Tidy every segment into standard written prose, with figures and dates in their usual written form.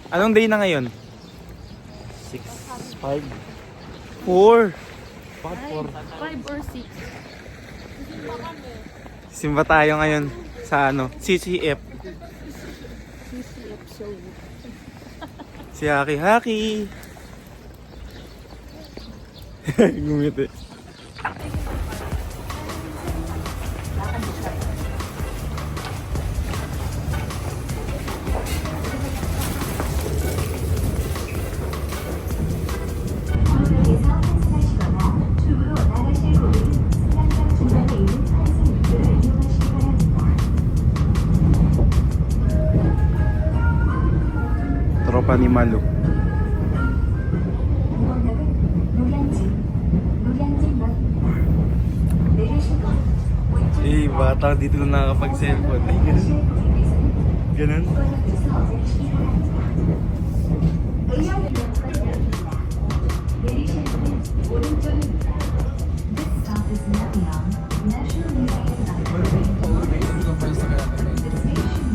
Anong day na ngayon? 6, 5. 4. Bakit 5 or 6. Simba tayo ngayon sa ano, CCF. CCF show. Si Haki Haki. Gumiti. 도로에서 환승하시거나 중으로 나가실 고객은 승강장 중간에 있는 환승 루트를 이용하시기 바랍니다. Tropa ni Malu. 노량진역입니다. 내리실 것 Eh, bata dito lang nakakapag-cellphone. Ay, ganun. Ganun. 내리실 분은 오른쪽입니다. This stop is Nabion National Museum Library. The station number is 1.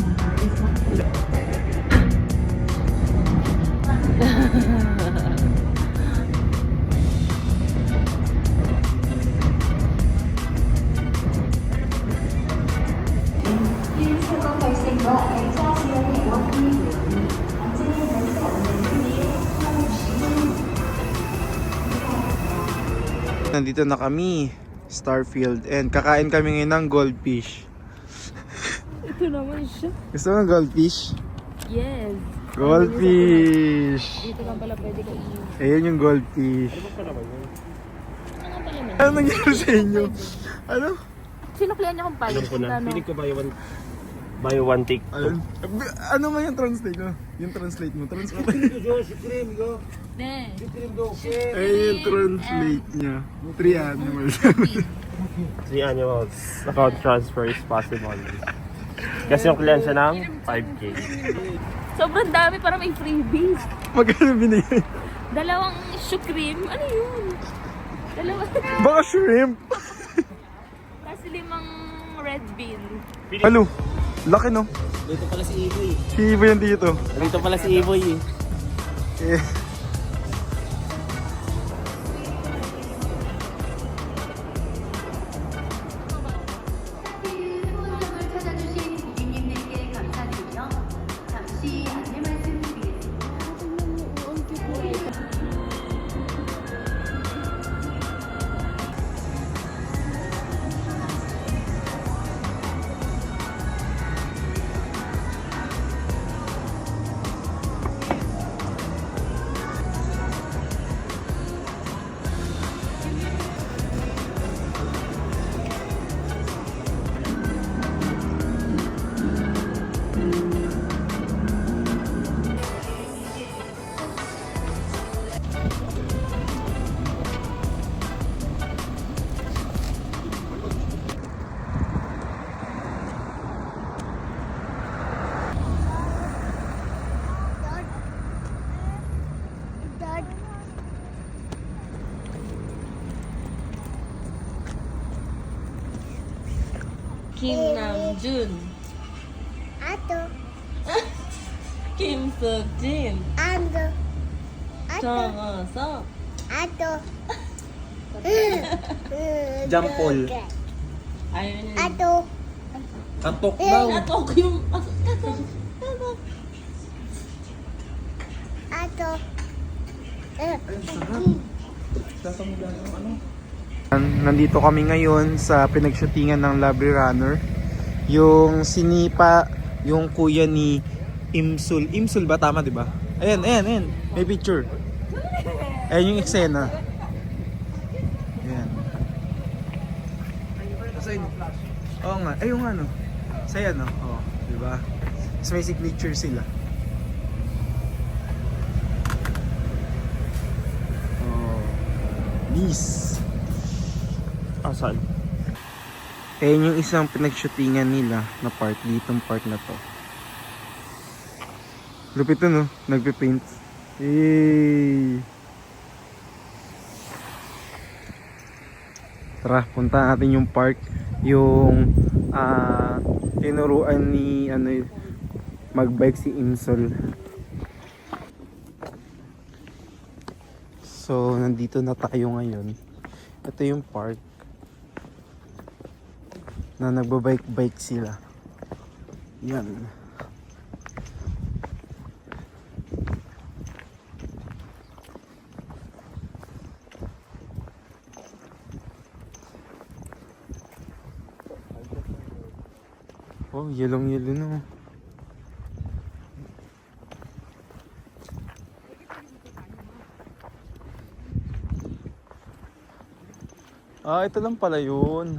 사고 발생과 발사 지연의 원인이 되오니 안전에 발사 운행을 위해 사용해 주시기 바랍니다. Nandito na kami, Starfield, and kakain kami ngayon ng goldfish. Ito naman siya. Gusto mo ng goldfish? Yes. Goldfish! Dito lang pala pwede ka i- Ayun yung goldfish. Ano nga pala naman? Ano nangyari sa inyo? Ano? Sinuklian niya kung paano. Alam ko na. Piling ko buy one take. Ayun. Ano man yung translate mo? Yung translate mo. Translate. Ne. Ayun yung translate niya. 3 animals. 3 animals. Account transfer is possible. Kasi yung kliyensya ng 5K. Sobrang dami para may freebies. Magkano binigay? 2 cream. Ano yun? 2. Baka shrimp. Tapos 5 red bean. Halo. Laki no? Dito pala si Iboy. Si Ibo yan dito. Dito pala si Iboy eh. Eh. 후원점을 찾아주신 고객님들께 감사드리며 잠시 안내 말씀드리겠습니다. Kim Namjoon. Ato, Kim Seokjin. ando, Jung Eun-seok. ato. Jampol. Ayun yun. Ato, Atok daw. Atok yung... Atok. ato. Nandito kami ngayon sa pinagshootingan ng Library Runner. Yung sinipa, yung kuya ni Imsul. Imsul ba? Tama, di ba? Ayan, ayan, ayan. May picture. Ayan yung eksena. Ayan. Oo nga. Ayun nga, no? Saya, no? Oo. Di ba? Tapos may signature sila. Oh. Nice. Asan? Ayan yung isang pinagshootingan nila na part, ditong part na to. Lupit to no, nagpe-paint. Yay! Tara, punta natin yung park. Yung tinuruan ni ano, magbike si Imsol. So, nandito na tayo ngayon. Ito yung park na nagbabike-bike sila. Yan. Oh, yelong-yelo na. Ah, ito lang pala yun.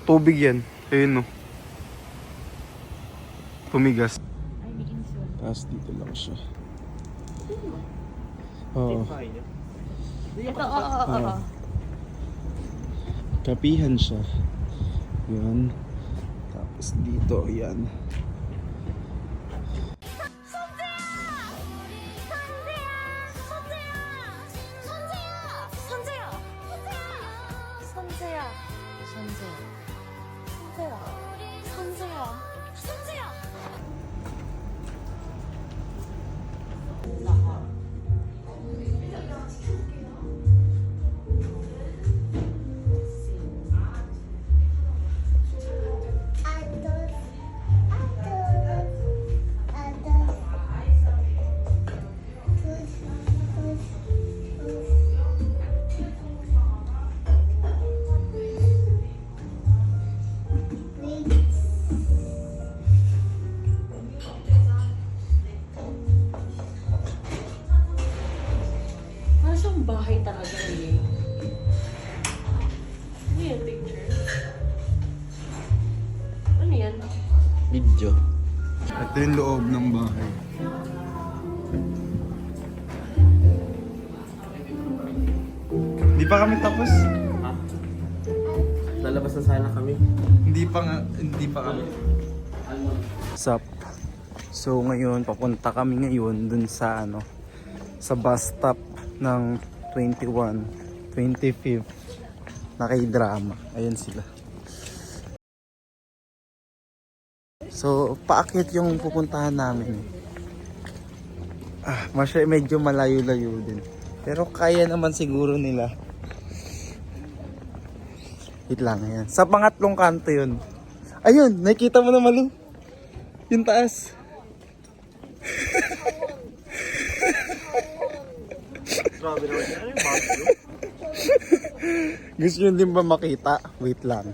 Tubig yan. Ayun no. Tumigas. Tapos dito lang siya. Oo. Ito, oo. Kapihan siya. Yan. Tapos dito, yan. Parang siyang bahay talaga eh. Ano yan, picture? Ano yan? Video. Ito yung loob ng bahay. Hindi pa kami tapos. Ha? Lalabas na sana kami. Hindi pa kami. Sup? So ngayon, papunta kami ngayon dun sa sa bus stop ng 21, 25th na K-drama. Ayan sila. So, paakyat yung pupuntahan namin. Medyo malayo-layo din. Pero kaya naman siguro nila. Wait lang, ayan. Sa pangatlong kanto yun. Ayun, nakikita mo na Malu. Yung taas. Grabe naman yan. Ano yung bagyo? Gusto nyo din ba makita? Wait lang.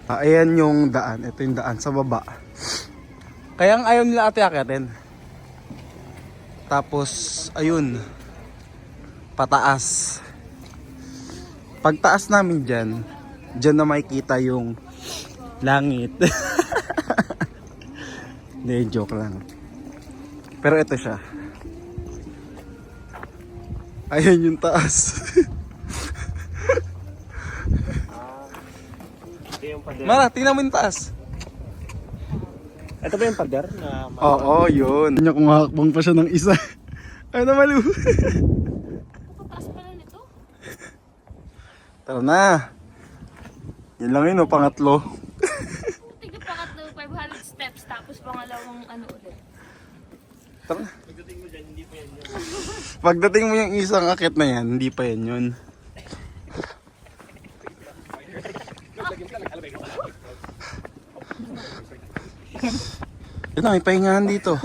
Ayan yung daan. Ito yung daan sa baba. Kaya ang ayaw nila ate akyatin. Tapos, ayun. Pataas. Pagtaas namin dyan na makikita yung langit. Hindi, joke lang. Pero ito siya. Ayan yung taas. Ito yung pader. Mara, tingnan mo yung taas. Ito ba yung pader na... Oo, yun. Kanya kung hakbang pa siya ng isa. Ay na Malu. Pataas pala nito. Tara na. Yan lang yun, pangatlo. Tignan pangatlo, 500 steps, tapos pangalawang ano ulit. Tara. Pagdating mo dyan, hindi pa yan yun. Pagdating mo yung isang akit na yan, hindi pa yan yun. Yun na, may pahingahan dito.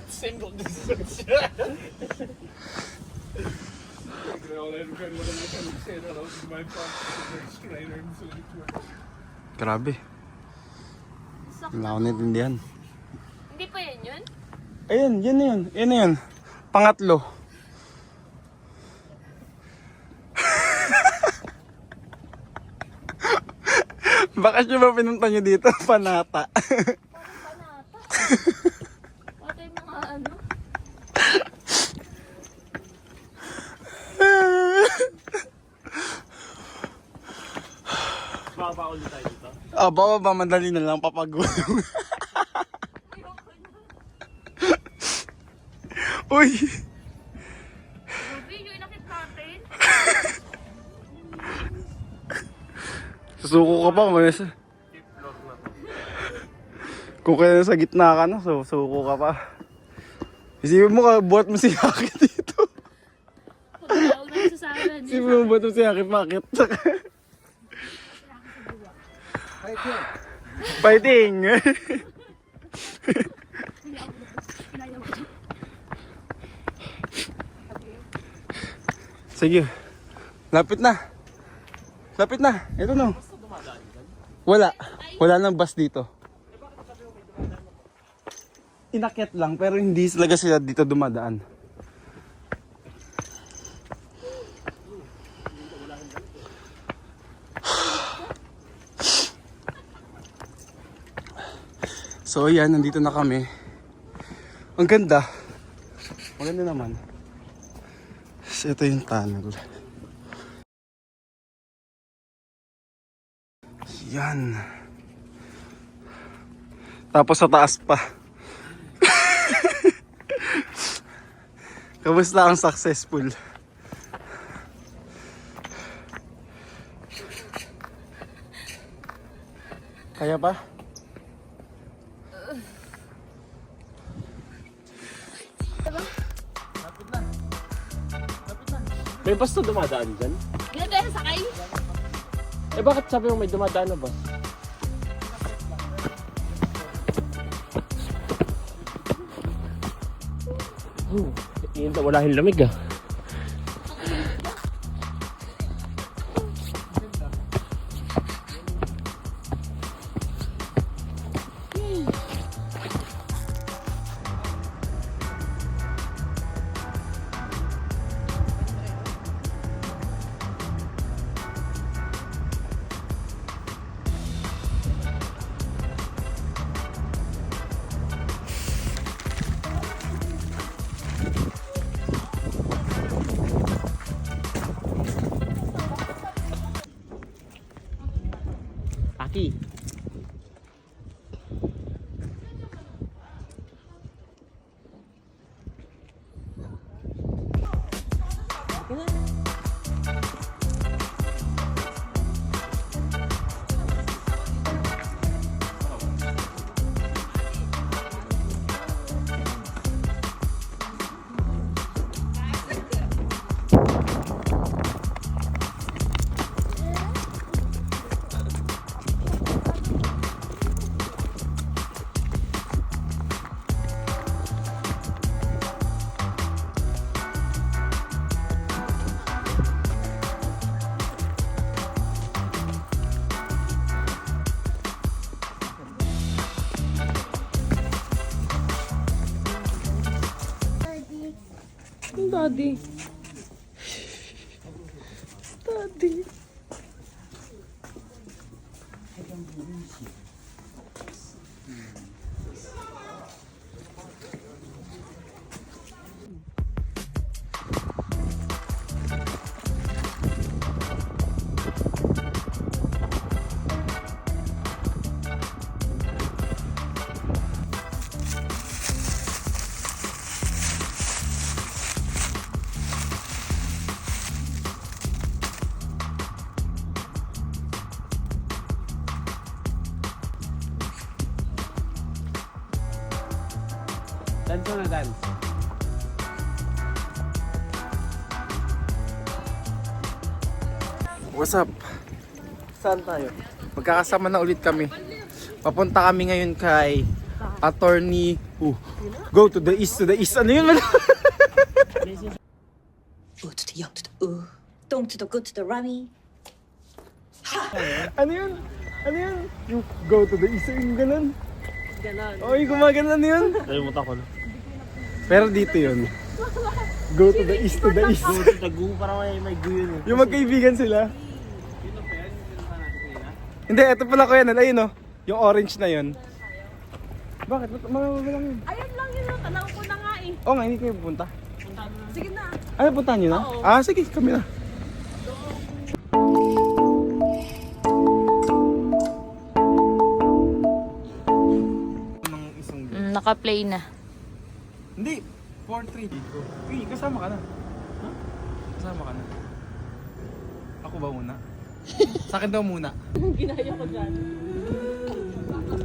Single decision. Grabe. Wala ako naintindihan. Hindi pa yan yun? Ayun, yan na yun. Yan na yun. Pangatlo. Bakit nyo ba pinunta nyo dito? Panata. Pati mga ano? Baka ulit tayo dito. Baba, madali na lang papagulong. Uy! Grabe, yung inakit natin. Susuko ka pa kung kaya sa gitna ka na, susuko ka pa. Isipin mo ka, buhat mo si Aki dito. Pagkaw na sa salan. Isipin mo, buhat mo si Aki, bakit? Fighting! Sige. Lapit na. Lapit na. Ito na. Wala. Wala nang bus dito. Inakyat lang pero hindi talaga sila dito dumadaan. So ayan, nandito na kami. Ang ganda. Maganda naman. So, ito yung tunnel. Yan. Tapos sa taas pa. Kamusta ang successful? Kaya pa? May bus na dumadaan dyan? Ganun tayo sakay? Eh bakit sabi mo may dumadaan na bus? Yun, wala yung lamig ah. Aki. Daddy. Daddy. Dance na dance. What's up? Saan tayo? Magkakasama na ulit kami. Papunta kami ngayon kay Attorney Go to the east, to the east. Ano yun? U to the young to the dong to the good to the rummy. Ano yun? Ano yun? Yung go to the east, yung ganun. Ganon. Oy, gumagana na yun. Nalimutan ko na. Pero dito yun. Go to the east, to the east. Go to the goo, parang may goo yun eh. Yung magkaibigan sila. Hindi, ito pala ko yan. Ayun oh. Yung orange na yun. Bakit? Mamama lang yun. Ayun lang yun, tanaw ko na nga eh. Oo nga, hindi kayo pupunta. Sige na. Ano, puntahan nyo na? Oo. Ah, sige, kami na. Naka-play na. Hindi. Portrait. Uy, kasama ka na. Kasama ka na. Ako ba muna? Sa akin daw muna. Ginaya ko dyan.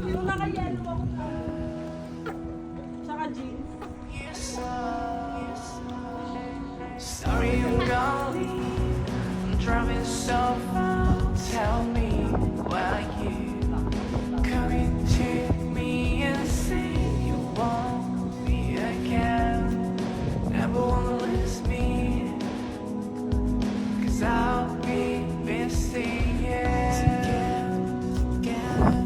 Yung nakayelo ako. Tsaka jeans. Sorry I'm gone, I'm driving so far. Tell me why you coming to me and say you want me again. Never wanna lose me, 'cause I'll be missing you again.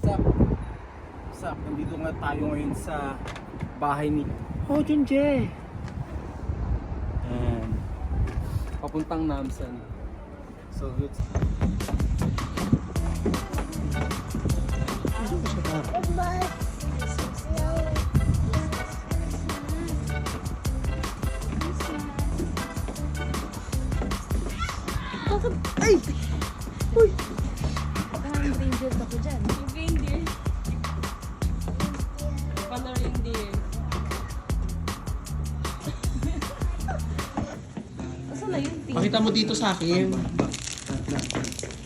What's up? Nandito nga tayo ngayon sa bahay ni Ho Junjae. And papuntang Namsan. So let's Yung reindeer. Pala reindeer. Asan na yun? Pakita mo dito sa akin.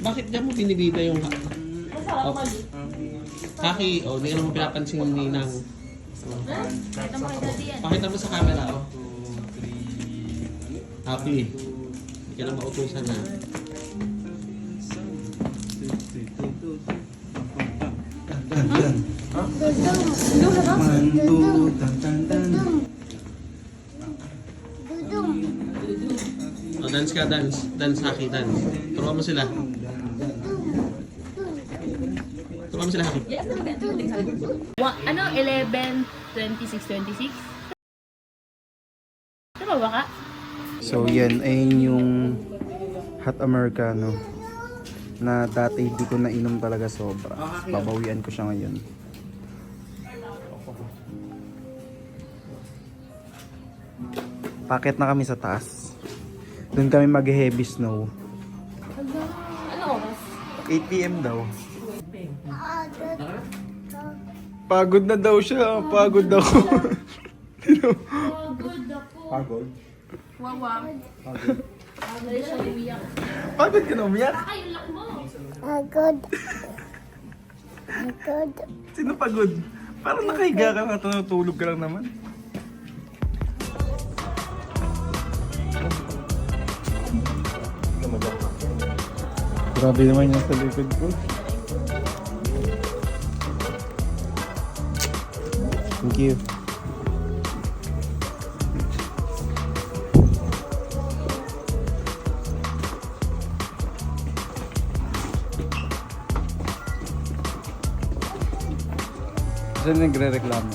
Bakit niya mo binibida yung Masarap mali. kaki? O, di ka naman pinapansin ng ninang. Kita mo kay daddy yan. Pakita mo sa camera, o. Happy. Hindi ka na mautusan na. O, dance ka, dance. Dance, Haki, dance. Turuan mo sila. Turuan mo sila, Haki. Ano? 11, 26, 26? Tama ba ka? So yan, ayun yung hot americano na dati hindi ko nainom talaga sobra. Babawian ko siya ngayon. Paket na kami sa taas. Doon kami mag-heavy snow. Ano oras? 8 PM daw. Pagod na daw siya. Pagod daw. Pagod ako. Pagod? Wawa. Dahil siya umiyak. Pagod ka na umiyak? Ay, yung lock mo. Agad. Agad. Sino pagod? Parang nakahiga ka na, natulog ka lang naman. Grabe naman yan sa likod ko. Thank you. Saan nagre-reklamo?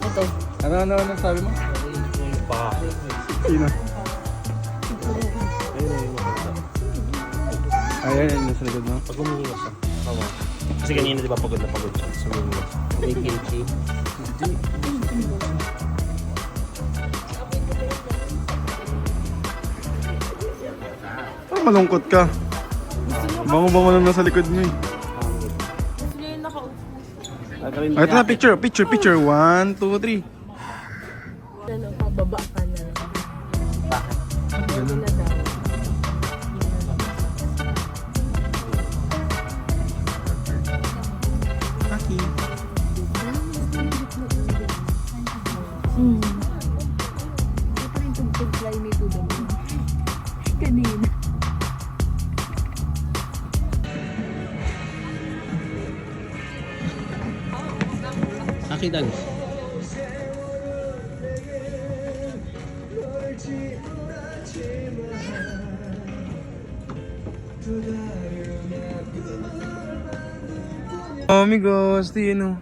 Ito. Ano sabi mo? Sino? Ayan, nasa likod mo. Pag humihinga siya. Tama. Kasi kanina di ba pagod na pagod siya. So humihinga siya. May kimchi. Malungkot ka. Bango-bango lang nasa likod mo eh. Gusto niya yung nakaupo. Ito na, picture. 1, 2, 3. Ano, pababa ka na. Bakit? Na daw. Haki. Ito pa rin tugtog fly me to the moon. Kanina. Haki, dance. Oh, amigos, ito yun oh.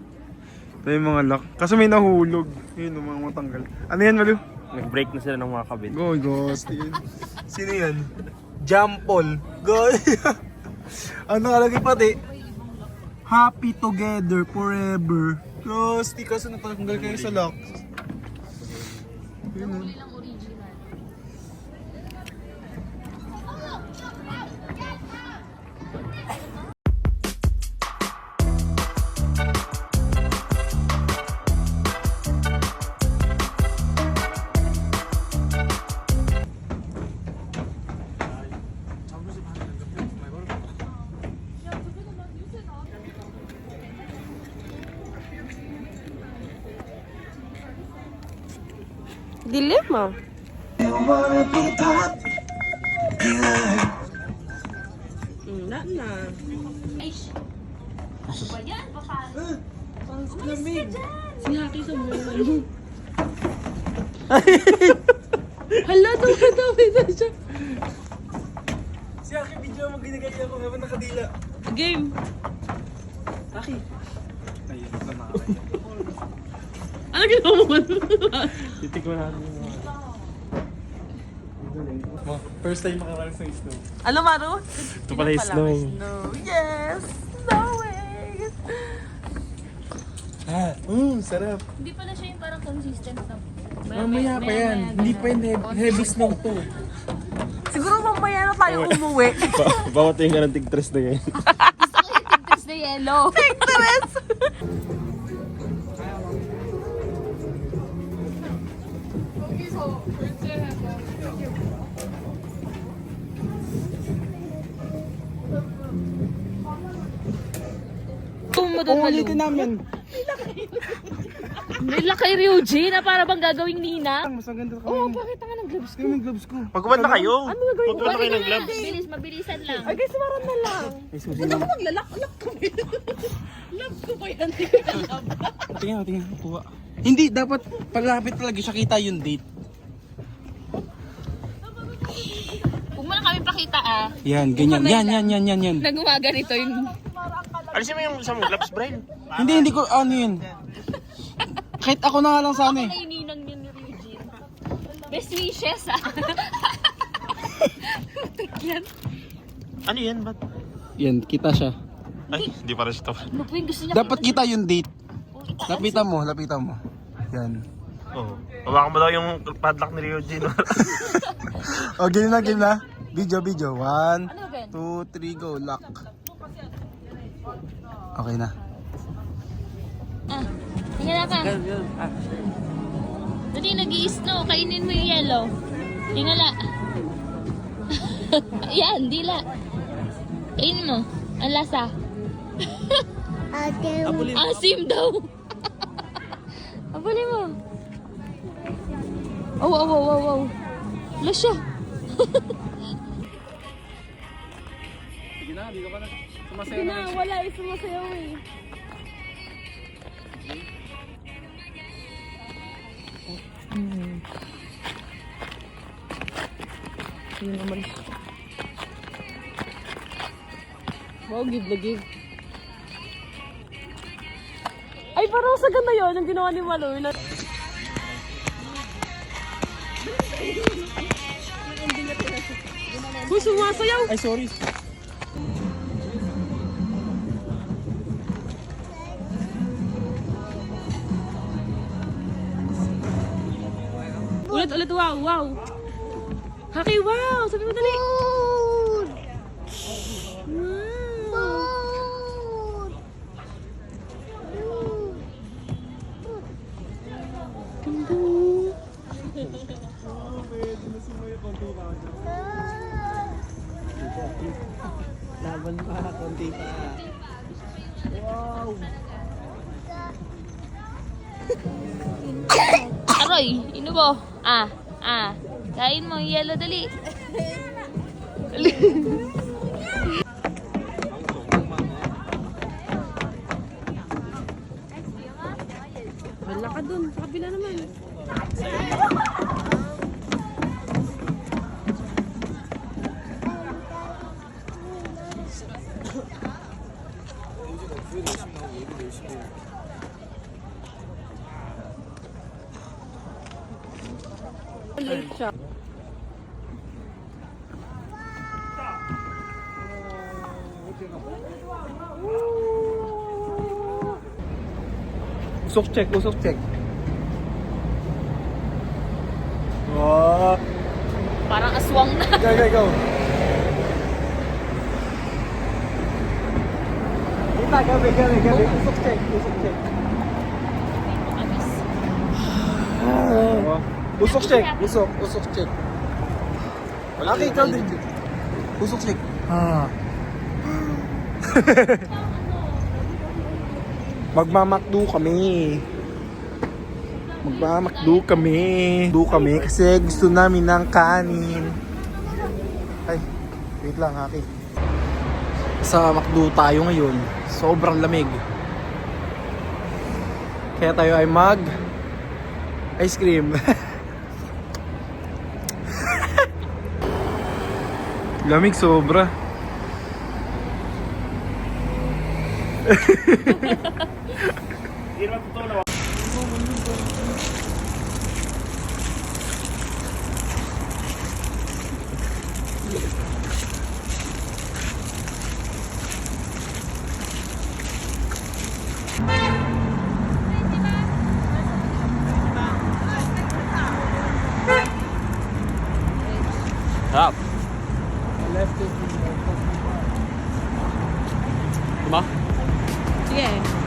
Ito yung mga lock. Kaso may nahulog. Yun oh, mga matanggal. Ano yan, Malu? Nag-break na sila ng mga kabin. Go, ghost. Sino yan? Jampol. Go. Ano nakalagay pati? Happy together forever. Ghost. Kaso natanggal kayo sa lock. Yun oh. Lang original. Dilema. Na na. Ay, ano ba yan? Paano? Si Haki sa mga Hala, dumi na siya. Si Aki, video mo ginagaya ko habang nakadila. Game. Aki. Ayun, tama. Ano ginawa mo? Titikman natin yung First time makaranas ng snow. Ano, Maru? Ito pala yung snow. Yes! Snowing! Sarap. Hindi pala siya yung parang consistent na. Mamaya pa yan. Hindi pa yun heavy snow to. Siguro mamaya na tayo umuwi. Bawat yung nga ng tig-tres na yan. Gusto ko yung tigres na yellow. Ulitin namin. Nila kay Ryuji na para bang gagawing nina. Mas maganda kami. Oo, bakit ang ng gloves ko? Yung gloves ko. Magkubad na kayo. Ano gagawin ko? Magkubad na kayo ng gloves. Bilis, mabilisan lang. Ay, guys, maran na lang. Ba't ako maglalak-lak ko? Love ko pa yan. Tingnan. Kuha. Hindi, dapat palapit talaga siya kita yung date. Huwag mo na kami pakita ah. Yan, ganyan. Yan. Na gumaganito yung... Alisin mo yung isang gloves, Brian. Hindi ko, ano yun. Kahit ako na nga lang sana eh. Ay, ninang yun ni Ryuji. Best wishes ah. Yan. Ano yan? Ba't? Yan, kita siya. Ay, hindi para siya to. Ano po yung gusto niya? Dapat kita yung date. Lapitan mo. Yan. Oo. Hawakan mo daw yung padlock ni Ryuji. No? O, game na. Video. 1, Ano ba 2, 3, go. Lock. Okay na. Ah, tingnan ka. Dali, nag-i-snow. Kainin mo yung yellow. Tingala. Yan, dila. Kainin mo. Ang lasa. Ate, Asim daw. Abali mo. Oh. Lasya. Sige na, wala. Sumasayaw eh. Yun naman. Wow, give the give. Ay, parang sa ganda yun, yung ginawa ni Maloy na... Uy, sumasayaw! Ay, sorry. Ulit, wow! Haki, wow! Sabi mo dali! Laban pa, konti pa. Aroy, ino mo? Kain mo yung yellow, dali. Wala ka dun, sa kabila naman. Late siya. Usok check. Wow. Parang aswang na. Go. Kita, gabi. Usok check. Usok check. Okay, ikaw din. Usok check. Magmamakdo kami. Magmamakdo kami. Kasi gusto namin ng kanin. Ay, wait lang, Haki. Sa McDo tayo ngayon. Sobrang lamig. Kaya tayo ay mag ice cream. Lamig sobra. Hindi naman totoo na. Sarap. Diba? Sige.